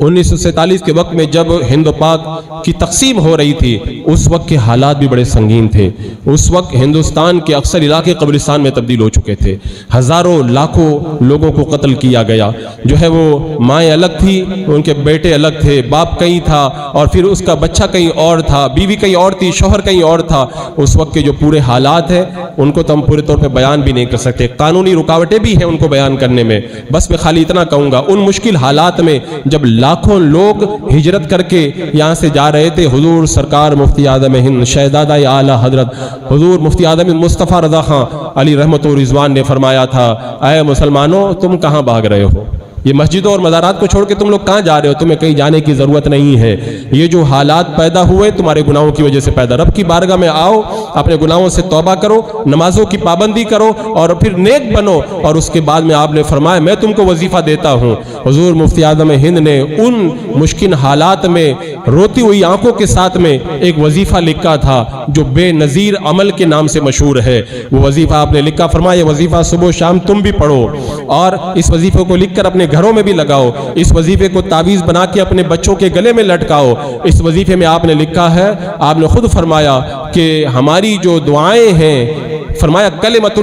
1947 کے وقت میں جب ہند و پاک کی تقسیم ہو رہی تھی اس وقت کے حالات بھی بڑے سنگین تھے۔ اس وقت ہندوستان کے اکثر علاقے قبرستان میں تبدیل ہو چکے تھے، ہزاروں لاکھوں لوگوں کو قتل کیا گیا، جو ہے وہ مائیں الگ تھی، ان کے بیٹے الگ تھے، باپ کہیں تھا اور پھر اس کا بچہ کہیں اور تھا، بیوی کہیں اور تھی، شوہر کہیں اور تھا۔ اس وقت کے جو پورے حالات ہیں ان کو تو ہم پورے طور پہ بیان بھی نہیں کر سکتے، قانونی رکاوٹیں بھی ہیں ان کو بیان کرنے میں۔ بس میں خالی اتنا کہوں گا، ان مشکل حالات میں جب لاکھوں لوگ ہجرت کر کے یہاں سے جا رہے تھے، حضور سرکار مفتی اعظم ہند شہزادہ اعلیٰ حضرت حضور مفتی اعظم مصطفیٰ رضا خان علی رحمت و رضوان نے فرمایا تھا، اے مسلمانوں تم کہاں بھاگ رہے ہو؟ یہ مسجدوں اور مزارات کو چھوڑ کے تم لوگ کہاں جا رہے ہو؟ تمہیں کہیں جانے کی ضرورت نہیں ہے۔ یہ جو حالات پیدا ہوئے تمہارے گناہوں کی وجہ سے پیدا، رب کی بارگاہ میں آؤ، اپنے گناہوں سے توبہ کرو، نمازوں کی پابندی کرو اور پھر نیک بنو۔ اور اس کے بعد میں آپ نے فرمایا میں تم کو وظیفہ دیتا ہوں۔ حضور مفتی اعظم ہند نے ان مشکل حالات میں روتی ہوئی آنکھوں کے ساتھ میں ایک وظیفہ لکھا تھا جو بے نظیر عمل کے نام سے مشہور ہے۔ وہ وظیفہ آپ نے لکھا، فرمایا یہ وظیفہ صبح و شام تم بھی پڑھو اور اس وظیفے کو لکھ کر اپنے گھروں میں بھی لگاؤ، اس وظیفے کو تعویذ بنا کے اپنے بچوں کے گلے میں لٹکاؤ۔ اس وظیفے میں آپ نے لکھا ہے، آپ نے خود فرمایا کہ ہماری جو دعائیں ہیں، فرمایا کلمات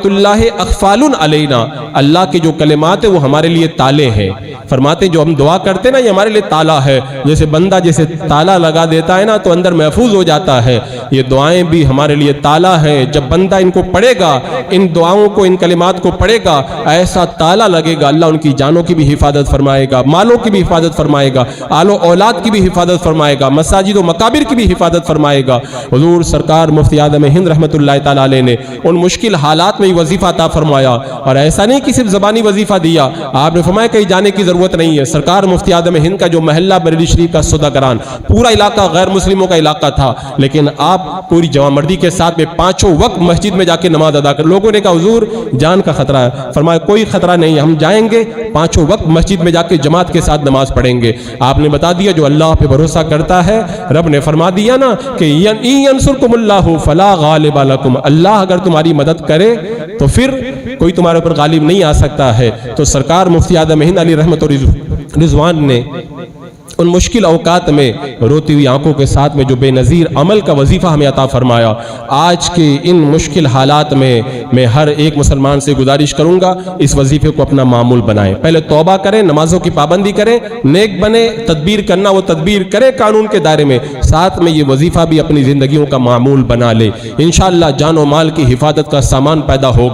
اللہ اقفال علینا، اللہ کے جو کلمات ہیں وہ ہمارے لیے تالے ہیں۔ فرماتے جو ہم دعا کرتے ہیں نا یہ ہمارے لیے تالا ہے، جیسے بندہ جیسے تالا لگا دیتا ہے نا تو اندر محفوظ ہو جاتا ہے، یہ دعائیں بھی ہمارے لیے تالا ہے۔ جب بندہ ان کو پڑھے گا، ان دعاؤں کو، ان کلمات کو پڑھے گا، ایسا تالا لگے گا، اللہ ان کی جانوں کی بھی حفاظت فرمائے گا، مالوں کی بھی حفاظت فرمائے گا، آل و اولاد کی بھی حفاظت فرمائے گا، مساجد و مقابر کی بھی حفاظت فرمائے گا۔ حضور سرکار مفتی اعظم ہند رحمت اللہ تعالیٰ علیہ نے ان مشکل حالات میں وظیفہ عطا فرمایا، اور ایسا نہیں کہ صرف زبانی وظیفہ دیا، آپ نے فرمایا کہیں جانے کی ضرورت نہیں ہے۔ سرکار مفتی اعظم ہند کا جو محلہ بریلی شریف کا سوداگران، پورا علاقہ غیر مسلموں کا علاقہ تھا، لیکن آپ پوری جوان مردی کے ساتھ میں پانچوں وقت مسجد میں جا کے نماز ادا کر۔ لوگوں نے کہا حضور جان کا خطرہ ہے، فرمایا کوئی خطرہ نہیں، ہم جائیں گے پانچوں وقت مسجد میں جا کے جماعت کے ساتھ نماز پڑھیں گے۔ آپ نے بتا دیا جو اللہ پہ بھروسہ کرتا ہے، رب نے فرما دیا نا کہ ینصرکم اللہ فلا غالب لکم، اللہ اگر تمہاری مدد کرے تو پھر کوئی تمہارے اوپر غالب نہیں آ سکتا ہے۔ تو سرکار مفتی اعظم ہند علی رحمت و رضوان نے ان مشکل اوقات میں روتی ہوئی آنکھوں کے ساتھ میں جو بے نظیر عمل کا وظیفہ ہمیں عطا فرمایا۔ آج کے ان مشکل حالات میں ہر ایک مسلمان سے گزارش کروں گا اس وظیفے کو اپنا معمول بنائیں، پہلے توبہ کریں، نمازوں کی پابندی کریں، نیک بنے، تدبیر کرنا وہ تدبیر کریں قانون کے دائرے میں، ساتھ میں یہ وظیفہ بھی اپنی زندگیوں کا معمول بنا لے، انشاءاللہ جان و مال کی حفاظت کا سامان پیدا ہوگا۔